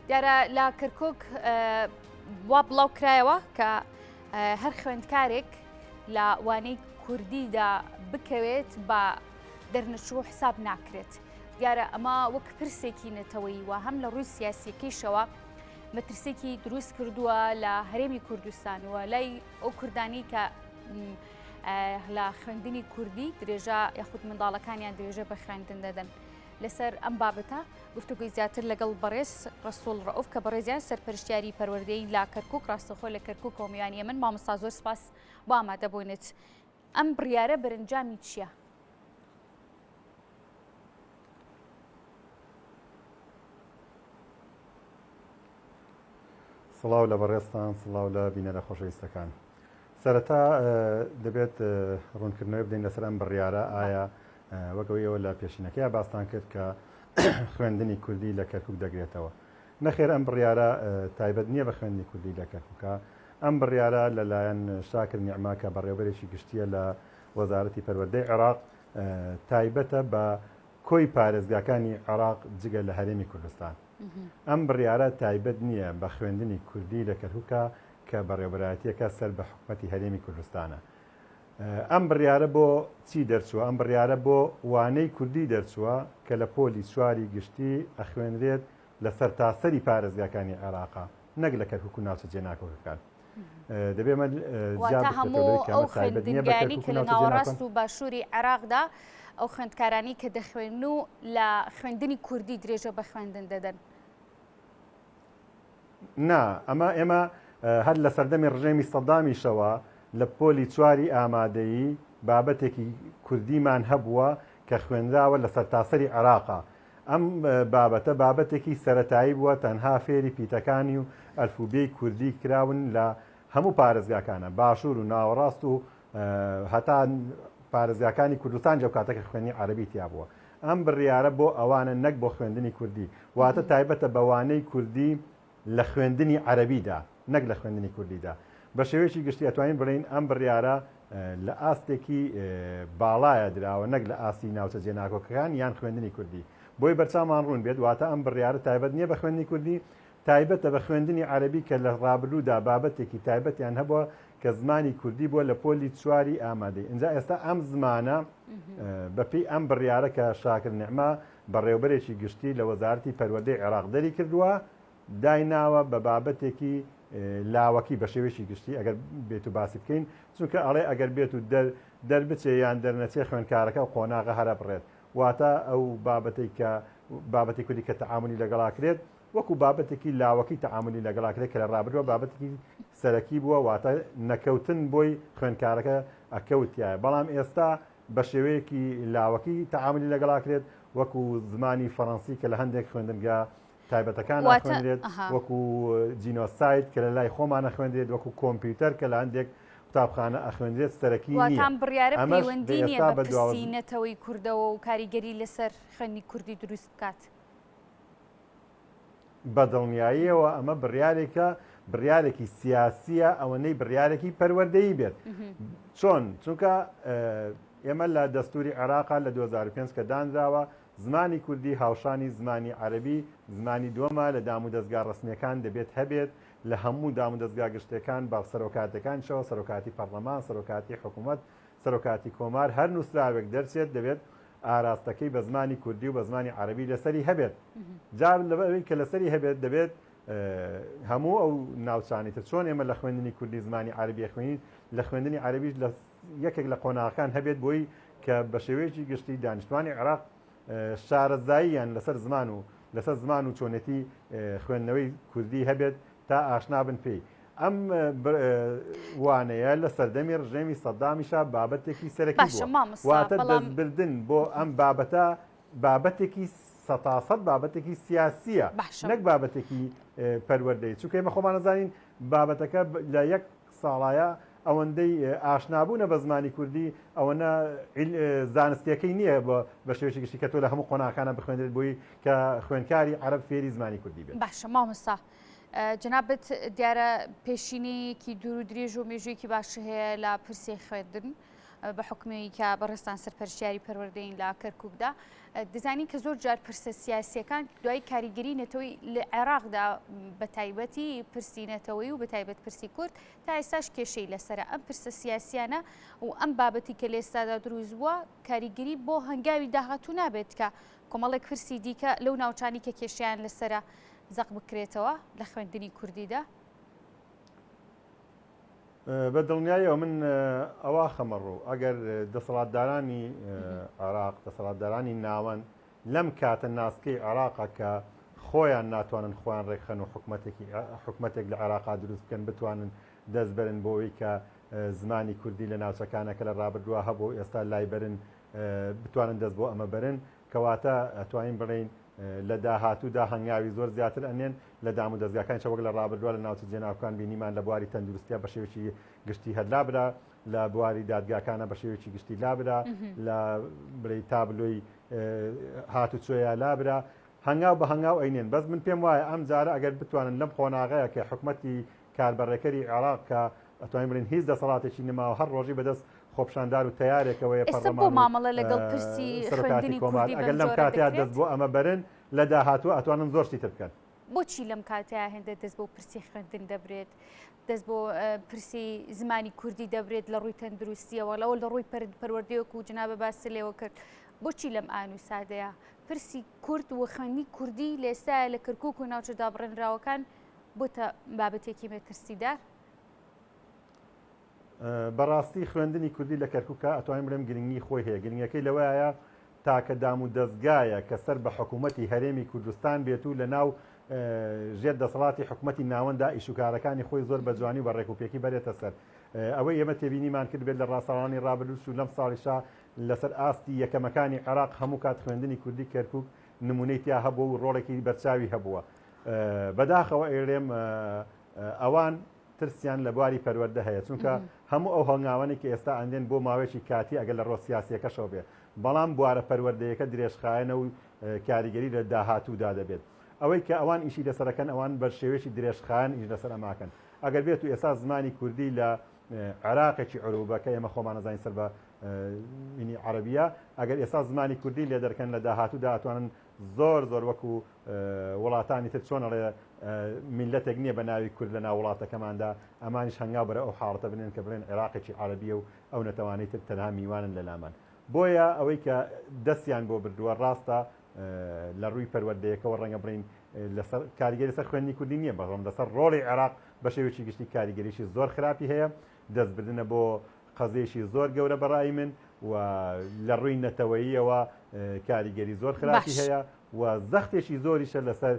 دیارە لە کەرکووک وا بڵاو کرایەوە کە هەر خوێندکارێک لە وانەی کوردیدا بکەوێت بە دەرنەچوو حساب ناکرێت. دیارە ئەمە وەک پرسێکی نەتەوەی وە هەم لە ڕووی سیاسیەکەیشەوە مەترسێکی دروست کردووە لە هەرێمی کوردستانەوە لای ئەو کوردانی کە لە خوێندنی کوردی درێژە یاخود منداڵەکانیان درێژە بە خوێندن دەدەن. لەسەر ئەم بابەتە گفتوگوی زیاتر لەگەڵ بەڕێز ڕەسوڵ ڕەئوف کە بەڕێزیان سەرپەرشتیاری پەروەردەی لا کەرکووک ڕاستەخۆ لە کەرکووک کۆمیانی من مامۆستا زۆر سپاس بۆ ئامادەبوونت. ئەم بڕیارە بەرەنجامی چییە؟ سڵاو لە بەڕێستان، سڵاو لە بینەرە خۆشەویستەکان. سەرەتا دەبێت ڕوونکردنەوەی بدەین لەسەر ئەم بڕیارە ئایا وەکەوەیەوە لە پێشینەکەی باستان کرد کە خوێندنی کوردی لە کەرکووک دەگرێتەوە. نەخێر ئەم بڕیارە تایبەت نییە بە خوێندنی کوردی لە کەرکووکە. ئەم بڕیارە لەلایەن شاکر نیعما کە بەڕێوەبەرێکی گشتیە لە وەزارەتی پەروەردەی عێراق تایبەتە بە کۆی پارێزگاکانی عێراق جگە لە هەرێمی کوردستان. ئەم بڕیارە تایبەت نییە بە خوێندنی کوردی لە کەرکووکە کە بەڕێوەبەرایەتیەکە سەر بە حکومەتی هەرێمی کوردستانە. ئەم بڕیارە بۆ چی دەرچووە؟ ئەم بڕیارە بۆ وانەی کوردی دەرچووە کە لە پۆلی چواری گشتی ئەخوێنرێت لە سەرتاسەری پارێزگاکانی عێراقا، نەک لە کەرکووک و ناوچە جێناکۆکەکان. دەبێ هەموو ئەو خوێندنگانی کە لە ناوەڕاست و باشووری عێراقدا ئەو خوێندکارانی کە دەخوێن و لە خوێندنی کوردی درێژە بە خوێندن دەدەن. نا، ئێمە هەر لە سەردەمی ڕژێمی سەدامیشەوە لە پۆلی چواری ئامادەیی بابەتێکی کوردیمان هەبووە کە خوێنراوە لە سەرتاسەری عێراقا. ئەم بابەتە بابەتێکی سەرەتایی بووە، تەنها فێری پیتەکانی و ئەلفوبێی کوردی کراون لە هەموو پارێزگاکانە باشوور و ناوەڕاست و هەتا پارێزگاکانی کوردستان جەو کاتەکە خوێنی عەرەبی تیا بووە. ئەم بڕیارە بۆ ئەوانە نەک بۆ خوێندنی کوردی، واتە تایبەتە بەوانەی کوردی لە خوێندنی عەرەبیدا نەک لە خوێندنی کوردیدا. بە شێوەیەکی گشتی ئەتوانین بڵێین ئەم بڕیارە لە ئاستێکی باڵایە دراوە، نەک لە ئاستی ناوچە جێناکۆکەکان یان خوێندنی کوردی. بۆی بەرچاومان ڕوون بێت، واتە ئەم بڕیارە تایبەت نییە بە خوێندنی کوردی، تایبەتە بە خوێندنی عەرەبی کە لە ڕابردوودا بابەتێکی تایبەتیان هەبووە کە زمانی کوردی بووە لە پۆلی چواری ئامادەی. اینجا ئێستا ئەم زمانە بەپێی ئەم بڕیارە کە شاکر نیعما بەڕێوەبەرێکی گشتی لە وەزارەتی پەروەردەی عێراق دەری کردووە، دایناوە بە بابەتێکی لاوەکی بە شێوەیەکی گشتی ئەگەر بێت و باسی بکەین، چونکە ئەڵێ ئەگەر بێت و دەربچێ یان دەرنەچێ خوێندکارەکە و قۆناغە هەرە بڕێت، واتە ئەو بابەتی کوردی کە تەعاملی لەگەڵاکرێت وەکو بابەتێکی لاوەکی تەعاملی لەگەڵاکرێت کە لە ڕابردووە بابەتێکی سەرەکی بووە، واتە نەکەوتن بۆی خوێندکارەکە ئەکەوتیایە. بەڵام ئێستا بە شێوەیەکی لاوەکی تەعاملی لەگەڵاکرێت وەکو زمانی فەڕەنسی کە لە هەندێک خوێندنگا تایبەتەکان خوێنرێت، وەکو جینۆسایت کە لە لای خۆمانە خوێندرێت، وەکو کۆمپیوتەر کە لە هەندێک قوتابخانە ئەخوێنرێت سەرەکی نییە. واتان بڕیارە پەیوەندی نییە بە پرسیینەتەوەی کوردەوە و کاریگەری لەسەر خوێندنی کوردی دروست بکات. بەدڵنیاییەوە ئەمە بڕیارێکی سیاسیە، ئەوەنەی بڕیارێکی پەروەردەیی بێت. چۆن؟ چونکە ئێمە لە دەستوری عێراقا لە 2005 کە دانراوە زمانی کوردی هاوشانی زمانی عەرەبی زمانی دووەمە لە دام و دەستگا ڕسمیەکان دەبێت هەبێت لە هەموو دام و دەستگا گشتەکان بە سەرۆکاتەکانشەوە، سەرۆکاتی پەرلەمان، سەرۆکاتی حکوومەت، سەرۆکاتی کۆمار، هەر نووسراوێک دەرچێت دەبێت ئاراستەکەی بە زمانی کوردی و بە زمانی عەرەبی لەسەری هەبێت. جا لەبەرەوەی کە لەسەری هەبێت دەبێت هەموو ئەو ناوچانیتە چۆن ئێمە لە خوێندنی کوردی زمانی عەرەبی خوێنین، لە خوێندنی عەرەبیش یەکێک لە قۆناغەکان هەبێت بۆی کە بە شێوەیەکی گشتی دانیشتوانی عێراق شارەزاییان لەسەر زمان و چۆنێتی خوێندنەوەی کوردی هەبێت تا ئاشنا بن پێی. ئەم وانەیە لە سەردەمی ڕژێمی سەدامیشا بابەتێکی سەرەکی بووە، واتە دەستبردن بۆ ئەم بابەتێکی 100% بابەتێکی سیاسیە، نەک بابەتێکی پەروەردەی. چونکە ئێمە خۆمان نەزانین بابەتەکە لە یەک ساڵایە ئەوەندەی ئاشنابوونە بە زمانی کوردی ئەوەنە زانستیەکەی نییە بە شێوەیەکی گشتی کە تۆ لە هەموو قۆناغەکانە بخوێنرێت بۆی کە خوێندکاری عەرەب فێری زمانی کوردی بێت. باشە مامۆستا، جەنابەت دیارە پێشینەیەکی دوور و درێژ و مێژوویەکی باشە هەیە لە پرسێ خوێندن بە حکمەوەی کە بەڕێستان سەرپەرشتیاری پەروەردەین لە کەرکووکدا. دەزانی کە زۆر جار پرسە سیاسیەکان دوای کاریگەری نەتەوەی لە عێراقدا بە تایبەتی پرسی نەتەوەی و بە تایبەت پرسی کورد تا ئێستاش کێشەی لەسرە ئەم پرسە سیاسیانە و ئەم بابەتی کە لە ئێستادا دروست بووە کاریگەری بۆ هەنگاوی داهاتوو نابێت کە کۆمەڵێک پرسی دیکە لەو ناوچانی کە کێشیان لەسرە زەق بکرێتەوە لە خوێندنی کوردیدا. بە دڵنیاییەوە من ئەوە خەمەڕوو ئەگەر دەسەڵاتدارانی عێراق دەسەڵاتدارانی ناوەند لەم کاتە ناسکەی عێراقە کە خۆیان ناتوانن خۆیان ڕێکخەن و حکومەتێک لە عێراقا دروست بکەن بتوانن دەست بەرن بۆەوەی کە زمانی کوردی لە ناوچەکانەکە لە ڕابردووە هەبوو ئێستا لای بەرن بتوانن دەست بۆ ئەمە بەرن کەواتە ئەتوانین بڵین لە داهاتوودا هەنگاوی زۆر زیاتر ئەنێن لە دام و دەستگاکان وەک لە ڕابردووە لە ناوچە جێناوەکان بینیمان لە بواری تەندروستیا بە شێوەیەکی گشتی هەرلابرا لە بواری دادگاکانە بە شێوەیەکی گشتی لابرا لە بڵێ تابلۆی هاتوچۆیە لابرا هەنگاو بە هەنگاو ئەینێن بەس من پێم وایە ئەم جارە ئەگەر بتوانن لەم خۆناغەیە کە حکومەتی کاربەڕێکەری عێراق کە ئەتوانین بڵین هیچ دەسەڵاتێکی نەماوە هەر ڕۆژی بەدەست خۆپشاندار و تیارێکەوەیە پەرلەمان بۆ مامەڵە لەگەڵ پرسی خوێندنی کوردی ئەگەر لەم کاتەیە دەست بۆ ئەمە بەرن لە داهاتووە ئەتوانن زۆر شتی تر بکەن. بۆچی لەم کاتەیە هێندە دەست بۆ پرسی خوێندن دەبرێت دەست بۆ پرسی زمانی کوردی دەبرێت لە ڕووی تەندروستیەوە لەوە لە ڕووی پەروەردەیەک و جنابە باس لێوە کرد بۆچی لەم ئان و سادەیە پرسی کورد و خوێندنی کوردی لە ئێستاە لە کەرکووک و ناوچە دابڕێنراوەکان بۆتە بابەتێکی مێترسیدار؟ بەڕاستی خوێندنی کوردی لە کەرکووکە ئەتوانین بڵێم گرنگی خۆی هەیە گرنگەکەی لەوەیە تاکە دام و دەستگایە کە سەر بە حکوومەتی هەرێمی کوردستان بێت و لە ناو ژێر دەسەڵاتی حکوومەتی ناوەندا ئیشوکارەکانی خۆی زۆر بە جوانی و بە ڕێکوپێکی بەرێتە سەر ئەوەی ئێمە تێبینیمان کرد بێت لە ڕاستەوانی ڕابردوو و لەم ساڵیشا لەسەر ئاستی یەکەمەکانی عێراق هەموو کات خوێندنی کوردی کەرکووک نمونەی تیا هەبووە و ڕۆڵێکی بەرچاوی هەبووە بەداخەوە ئێرێم ئەوان ترسیان لە بواری پەروەردە هەیە چونکە هەموو ئەو هەنگاوانێکی ئێستا ئەندێن بۆ ماوەیەکی کاتی ئەگەر لە ڕۆ سیاسیەکەشەوە بێ بەڵام بوارە پەروەردەیەەکە درێژخایەنە و کاریگەری لە داهاتوودا دەبێت ئەوەی کە ئەوان ئیشی لەسەرەکەن ئەوان بە شێوێکی درێژخایەن ئیش لەسەر ئەماکەن ئەگەر بێت و ئێستا زمانی کوردی لە عێراقێکی عروبەکە ئێمە خۆمان نەزانین سەر بە مینی عەرەبیە ئەگەر ئێستا زمانی کوردی لێ دەرکەن لە داهاتوودا ئەتوانن زۆر زۆر وەکو وڵاتانی تر چۆنەڵێ میلەتێک نییە بە ناوی کورد لە ناو وڵاتەکەماندا ئەمانیش هەنگاو بەرە ئەو حاڵەتە بنێن کە بڵێن عێراقێکی عەرەبیە و ئەو نەتەوانەی تر تەنها میوانن لە لامان بۆیە ئەوەی کە دەستیان بۆ بردووە ڕاستە لە ڕووی پەروەردەیەکەوە ڕەنگە بڕین لەسەر کاریگەری سەر خوێندنی کوردی نییە بەڵام لەسەر ڕۆڵی عێراق بە شێوەیەکی گشتی کاریگەریشی زۆر خراپی هەیە دەستبردنە بۆ قەزێشی زۆر گەورە بەڕای من و لە ڕووی نەتەوەییەوە کاریگەری زۆر خراپی هەیە و زەختێکی زۆریشە لەسەر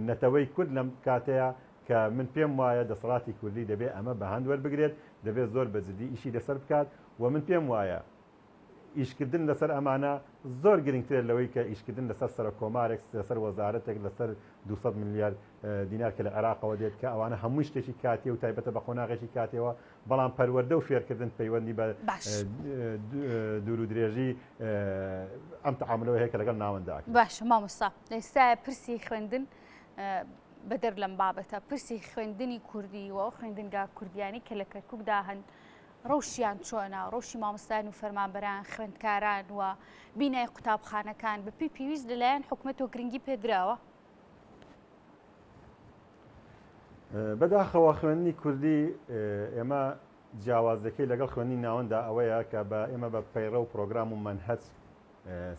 نەتەوەی کورد لەم کاتەیە کە من پێم وایە دەسەڵاتی کوردی دەبێت ئەمە بە هەند وەربگرێت دەبێت زۆر بەجددی ئیشی لەسەر بکات و من پێم وایە ئیشکردن لەسەر ئەمانە زۆر گرنگترێت لەوەی کە ئیشکردن لەسەر سەر کۆمارێک لەسەر وەزارەتێک لەسەر 200 میلیارد دینار کە لە عێراقەوە دێت کە ئەوانە هەموو شتێکی کاتێ و تایبەتە بە خۆناغێکی کاتێەوە بەڵام پەروەردە و فێرکردن پەیوەندی بە دوور و درێژی ئەم تەعاملەوە هەیە کە لەگەڵ ناوەنداکە. باشە مامۆستا ئێستا پرسی خوێندن بەدەر لەم بابەتە پرسی خوێندنی کوردی و خوێندنگا کوردیانی کە لە کەرکووکدا هەن ڕەوشیان چۆنە ڕۆژی مامۆستایان و فەرمانبەران خوێندکاران و بینای قوتابخانەکان بەپی پێویست لەلایەن حکوومەت و گرنگی پێدراوە؟ بەداخەوە خوێندنی کوردی ئێمە جیاوازەکەی لەگەڵ خوێندنی ناوەندا ئەوەیە کە بە ئێمە بە پەیڕە و پرۆگرام و مەنهەج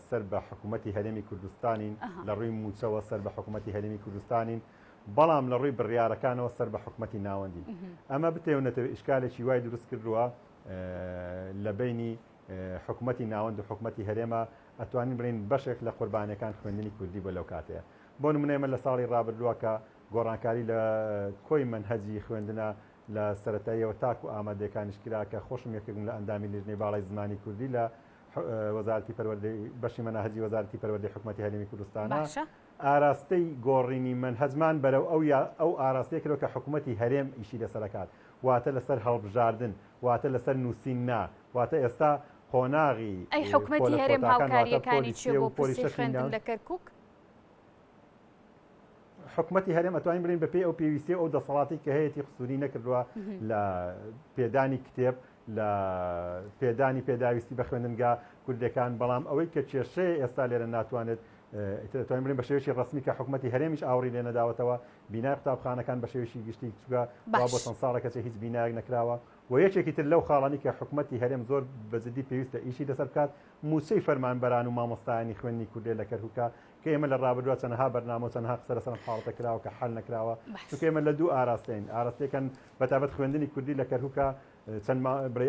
سەر بە حکوومەتی هەرێمی کوردستانین لە ڕووی موچەوە سەر بە حکوومەتی هەرێمی کوردستانین بەڵام لە ڕووی بڕیارەکانەوە سەر بە حکوومەتی ناوەندی ئەمە بتێونەتەوە ئیشکالێکی وای دروست کردووە لە بینی حکوومەتی ناوەند و حکوومەتی هەرێمە ئەتوانین بڵین بەشێک لە قوربانەکان خوێندنی کوردی بۆ لەو کاتەیە بۆ نمونە ئێمە لە ساڵی ڕابردووە کە گۆڕانکاری لە کۆی منهەجی خوێندنە لە سەرەتاییەوە تاک و ئامادەکانیش کرا کە خۆشم یەکێکم لە ئەندامی لێژنەی باڵای زمانی کوردی لە وەزارەتی پەروەردەی بەشی مەناهەجی وەزارەتی پەروەردەی حکوومەتی هەرێمی کوردستانە ئاراستەی گۆڕینی منهەجمان بەرەو ئەو ئاراستەیە کردەوە کە حکوومەتی هەرێم ئیشی لەسەرەکات واتە لەسەر هەڵبژاردن واتە لەسەر نووسیننا واتە ئێستا قۆناغی ئەی حکوومەتی هەرێم هاوکاریەکانی چێ بۆ پرسی خوێندن لە کەرکووک؟ حکوومەتی هەرێم ئەتوانین بڵین بەپێی ئەو پێویستی ئەو دەسەڵاتی کە هەیەی قسووری نەکردووە لە پێدانی کتێب لە پێدانی پێداویستی بە خوێندنگا کوردەکان بەڵام ئەوەی کە کێشەیە ئێستا لێرە ناتوانێت توانین بڵین بە شێوەیەکی ڕسمی کە حکوومەتی هەرێمیش ئاوڕی لێ نەداوەتەوە بینای قوتابخانەکان بە شێوەیەکی گشتی چووکە وا بۆ چەند ساڵە کەچێ هیچ بینایەک نەکراوە و یەکێکی تر لەو خاڵانی کە حکوومەتی هەرێم زۆر بەجددی پێویستە ئیشی لەسەر بکات موچەی فەرمانبەران و مامۆستایانی خوێندنی کوردی لە کەرکووکە کە ئێمە لە ڕابردووە چەندها بەرنامە و چەندها قسە لەسەر حاڵەتە کراوە کە حەل نەکراوە چونکە ئێمە لە دوو ئاراستەین ئاراستەکەن بەتابەت خوێندنی کوردی لە کەرکووکە چەند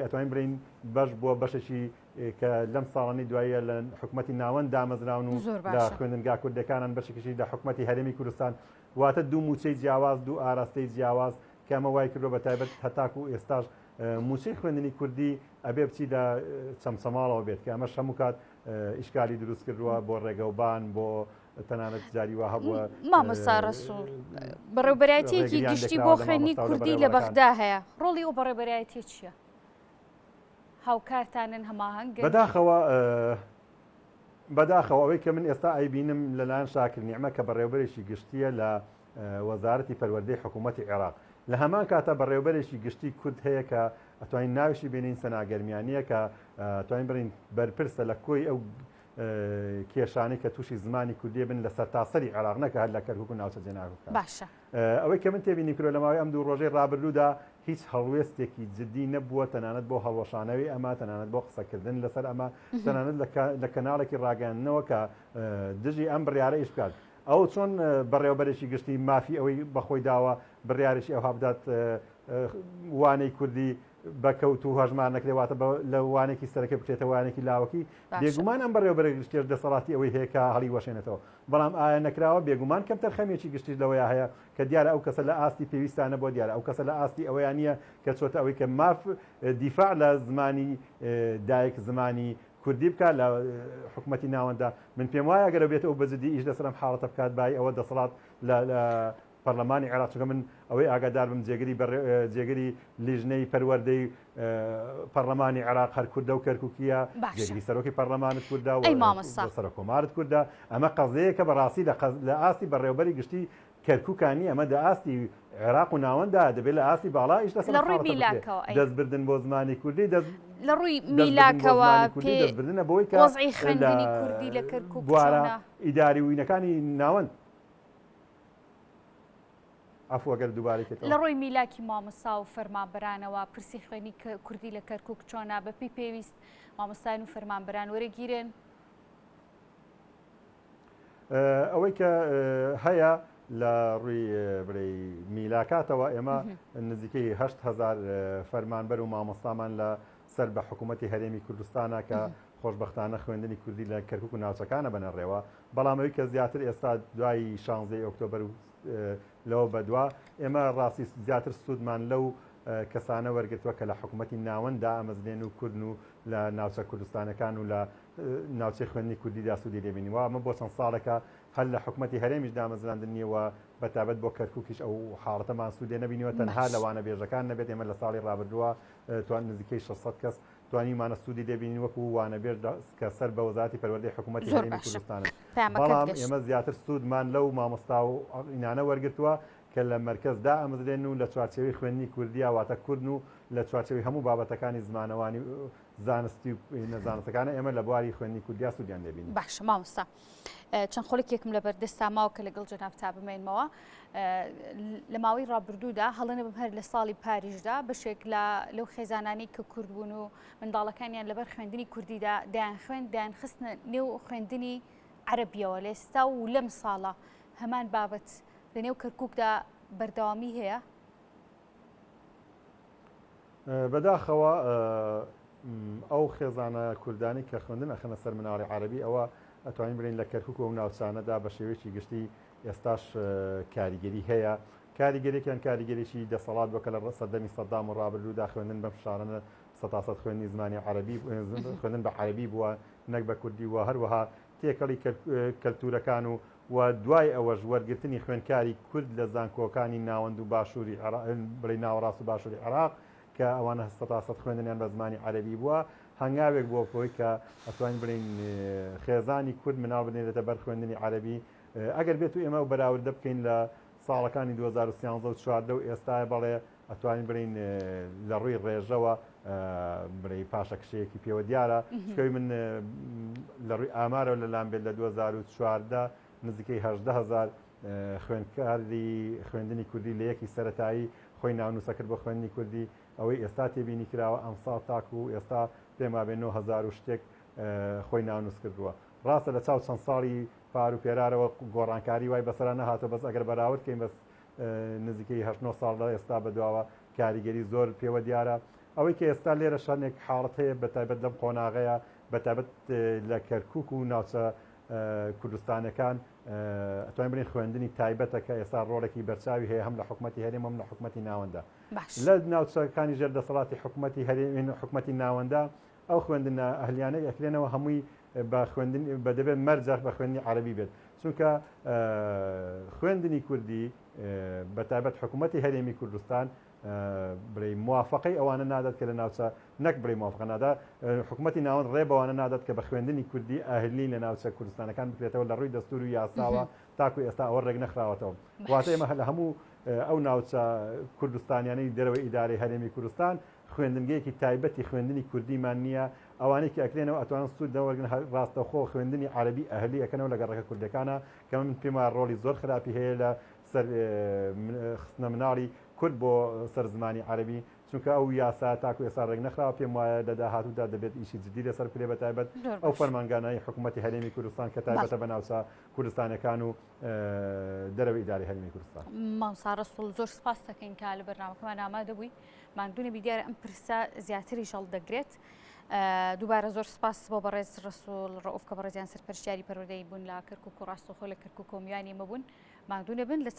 ئەتوانین برین بەش بووە بەشێکی کە لەم ساڵانی دوایە لە حکوومەتی ناوەند دامەزراون و لە خوێندنگا کوردەکانان بەشێکیشی لە حکوومەتی هەرێمی کوردستان واتە دوو موچەی جیاواز دوو ئاراستەی جیاواز کە ئەمە وای کردووە بەتایبەت هەتاکو ئێستاش موچەی خوێندنی کوردی ئەبێ بچی لە چەمچەماڵەوە بێت کە ئەمەش هەموو کات ئیشکالی دروست کردووە بۆ ڕێگەوبان بۆ تەنانەت جاری وا هەبووە مامۆستا ڕەسوڵ بەڕێوەبەرایەتیەکی گشتی بۆ خوێندنی کوردی لە بەغدا هەیە ڕۆڵی ئەو بەڕێوەبەرایەتی چییە؟ هاوکارتانن هەماهەنگ بەداخەوە ئەوەی کە من ئێستا ئەیبینم لەلایەن شاکر نیعمە کە بەڕێوەبەرێکی گشتیە لە وەزارەتی پەروەردەی حکوومەتی عێراق لە هەمان کاتە بەڕێوەبەرێکی گشتی کورد هەیە کە ئەتوانین ناویشی بینین سەناگەرمیانیە کە توانین بڕین بەرپرسە لە کۆی ئەو کێشانی کە تووشی زمانی کوردی بن لە سەرتاسەری عێراق نەکە هەر لە کەرکووک و ناوچە جێناوەکە باشە ئەوەی کە من تێبینی کرۆ لە ماوەی ئەم دوو ڕۆژەی ڕابردوودا هیچ هەڵوێستێکی جددی نەبووە تەنانەت بۆ هەڵوەشانەوەی ئەمە تەنانەت بۆ قسەکردن لەسەر ئەمە تەنانەت لە کەناڵێکی ڕاگەاندنەوە کە دژی ئەم بڕیارە ئیش بکات ئەو چۆن بەڕێوەبەرێکی گشتی مافی ئەوەی بەخۆی داوە بڕیارێکی ئەو هەبدات وانەی کوردی بەکەوت و هەژمان نەکرێواتە لە وانێکی سەرەکە بکرێتە وانێکی لاوەکی بێگومان ئەم بەڕێوەبەرێک گشتێش دەسەڵاتی ئەوەی هەیە کە هەڵی وەشێنێتەوە بەڵام ئایا نەکراوە بێگومان کەم تەرخەمێکی گشتیش لەوەیە هەیە کە دیارە ئەو کەسە لە ئاستی پێویستانە بۆ دیارە ئەو کەسە لە ئاستی ئەوەیان نییە کە چۆتە ئەوەی کە ماف دیفاع لە زمانی دایک زمانی کوردی بکات لە حکوومەتی ناوەندا من پێم وایە ئەگەر بێتەوە بەجددی ئیش لەسەرم حاڵەتە بکات بای ئەوە دەسەڵات لە پەرلەمانی عێراق چونکە من ئەوەی ئاگادار بم جێگەری لیژنەی پەروەردەی پەرلەمانی عێراق هەر کوردە و کەرکووکیە جێگەری سەرۆکی پەرلەمانت کوردە و سەرۆک کۆمارت کوردە ئەمە قەزەیە کە بەڕاستی لە ئاستی بەڕێوەبەری گشتی کەرکووکانی ئەمە دە ئاستی عێراق و ناوەندا دەبێت لە ئاستی باڵا ئیش لە ڕووی میلاکەوە دەستبردن بۆ زمانی کوردی لە ڕووی میلاکەوە دەستبردنە بۆی کە وەزعی خوێندنی کوردی لە کەرکووک بوارە ئیداری وینەکانی ناوەند ئەفوەگەر دووبارێکێت لە ڕۆی میلاکی مامۆستا و فەرمانبەرانەوە پرسی خوێنی کوردی لە کەرکووک چۆنا بەپی پێویست مامۆستایان و فەرمانبەران وەرەگیرن ئەوەی کە هەیە لە ڕووی بڵێ میلاکاتەوە ئێمە نزیکەی 8,000 فەرمانبەر و مامۆستامان لە سەر بە حکوومەتی هەرێمی کوردستانە کە خۆشبەختانە خوێندنی کوردی لە کەرکووک و ناوچەکانە بنەڕێەوە بەڵام ئەوەی کە زیاتر ئێستا دوای 16 ئۆکتۆبەر لەوە بەدوا ئێمە ڕاستی زیاتر سوودمان لەو کەسانە وەرگتووە کە لە حکوومەتی ناوەندا ئەمەزلێن و کوردن و لە ناوچە کوردستانەکان و لە ناوچەی خوێندنی کوردیدا سوودی دەبینیوە ئەمە بۆ چەند ساڵێکە هەر لە حکوومەتی هەرێمیش دامەزراندن نیەوە بەتابەت بۆ کەرکووکیش ئەو حاڵەتەمان سوودێ نەبینیوە تەنها لەوانە بێژەکان نەبێت ئێمە لە ساڵی ڕابردووە توان نزیکەی 600 کەس توانیمانە سوودی دەبینی وەکو وانەبێت کە سەر بە وەزارەتی پەروەردەی حکوومەتی هەرێمی کوردستانە بەڵام ئێمە زیاتر سوودمان لەو مامۆستا و ئینانە وەرگتووە کە لە مەرکەزدا ئەمەدرێن و لە چوارچێوەی خوێندنی کوردی واتە کوردن و لە چوارچێوەی هەموو بابەتەکانی زمانەوانی زانستی و نەزانستەکانە ئێمە لە بواری خوێندنی کوردیا سوودیان دەبینی. باشە مامۆستا چەند خۆڵێکێکم لە بەردەستا ماوە کە لەگەڵ جەناب تا بمێنمەوە لە ماوەی ڕابردوودا هەڵەنە بم هەر لە ساڵی پاریژدا بەشێک لەو خێزانانی کە کورد بوون و منداڵەکانیان لەبەر خوێندنی کوردیدا دایان خوێن دایان خستنە نێو خوێندنی عەرەبیەوە لە ئێستا و لەم ساڵە هەمان بابەت لە نێو کەرکووکدا بەردەوامی هەیە؟ بەداخەوە ئەو خێزانە کوردانی کە خوێندن ئەخەنە سەر مناڵی عەرەبی ئەوە ئەتوانین بڵین لە کەرکووک و ناوچانەدا بە شێوەیەکی گشتی ئێستاش کاریگەری هەیە کاریگەریەکیان کاریگەریشی دەسەڵات بۆکە لە سەردەمی سەدام و ڕابردوودا خوێندن بەم شارانە 100% خوێندنی زمانی عەرەبی خوێندن بە عەرەبی بووە نەک بە کوردی وە هەروەها تێکەڵی کەلتورەکان و دوای ئەوەش وەرگرتنی خوێندکاری کورد لە زانکۆکانی ناوەند و باشووری بڵێ ناوەڕاست و باشووری عێراق کە ئەوانە 100% خوێندنیان بە زمانی عەرەبی بووە هەنگاوێک بۆ خۆی کە ئەتوانین بڵین خێزانی کورد مناو بنێرێتە بەر خوێندنی عەرەبی ئەگەر بێت و ئێمە بەراورد بکەین لە ساڵەکانی 2013 و 2014 و ئێستا بەڵێ ئەتوانین برین لە ڕووی ڕێژەوە بڕی پاشە کشەیەکی پێوە دیارە شکەوی من لە ڕووی ئامارە لەلام بێت لە 2014 نزیکەی 18,000 خوێندکاری خوێندنی کوردی لە یەکی سەرەتایی خۆی ناونووسە کرد بۆ خوێندنی کوردی ئەوەی ئێستا تێبینی کراوە ئەم ساڵ تاکو و ئێستا پێما بێ 9,000 و شتێک خۆی ناونووس کردووە ڕاستە لە چاو چەند ساڵی پار و پێرارەوە گۆڕانکاری وای بەسەرا نەهاتە بەس ئەگەر بەراوردکەین بەس نزیکەی 8 ساڵدا ئێستا بەدواوە کاریگەری زۆر پێوە دیارە ئەوەی کە ئێستا لێرە شانێک حاڵەت هەیە بەتایبەت لەم قۆناغەیە بەتایبەت لە کەرکووک و ناوچە کوردستانەکان ئەتوانین بڵین خوێندنی تایبەتە کە ئێستا ڕۆڵێکی بەرچاوی هەیە هەم لە حکوومەتی هەرێم هەم لە حکوومەتی ناوەندە لە ناوچەکانی ژێردەسەڵاتی حکوومەتی هەرێم حکوومەتی ناوەندە ئەو خوێندنە ئەهلیانە ئەکرێنەوە هەمووی بە خوێندن بە دەبێت مەرجەر بە خوێندنی عەرەبی بێت چونکە خوێندنی کوردی بەتایبەت حکوومەتی هەرێمی کوردستان بڵێ موافقەی ئەوانە نادات کە لە ناوچە نەک بڵێ موافقە نادا حکوومەتی ناوەند ڕێ بەوانە نادات کە بە خوێندنی کوردی ئاهلی لە ناوچە کوردستانەکان بکرێتەوە لە ڕووی دەستور و یاساوە تاکو ئێستا ئەوە ڕێک نەخراوەتەوە واتە ئێمە لە هەموو ئەو ناوچە کوردستانیانەی دەرەوەی ئیدارەی هەرێمی کوردستان خوێندنگەیەکی تایبەتی خوێندنی کوردیمان نییە ئەوانەی کە ئەکرێنەوە ئەتوانن سوود دەوەرگن ڕاستەخۆ خوێندنی عەرەبی ئەهلی ئەکەنەوە لە گەڕەکە کوردەکانە کە من پێما ڕۆڵی زۆر خراپی هەیە لە سەر خستنە مناڵی کورد بۆ سەر زمانی عەرەبی چونکە ئەو یاسا تاکو ئێستا ڕێک نەخراوە پێم وایە لە داهاتوودا دەبێت ئیشی جدی لەسەر کرێ بەتایبەت ئەو فەرمانگانەی حکوومەتی هەرێمی کوردستان کە تایبەتە بە ناوچە کوردستانەکان و دەرەوەی ئیدارەی هەرێمی کوردستان. مامۆستا ڕەسوڵ زۆر سپاس دەکەین کە لە بەرنامەکەمان ئامادە بووی ماندوونە دیارە ئەم پرسە زیاتری شەڵ دەگرێت دووبارە زۆر سپاس بۆ بەڕێز ڕەسوڵ ڕەئوف کە بەڕێزیان سەرپەرشتیاری پەروەردەی بوون لە کەرکووک و ڕاستەوخۆ لە کەرکووک و میوانی ئێمە بوون ماندوونە بن لە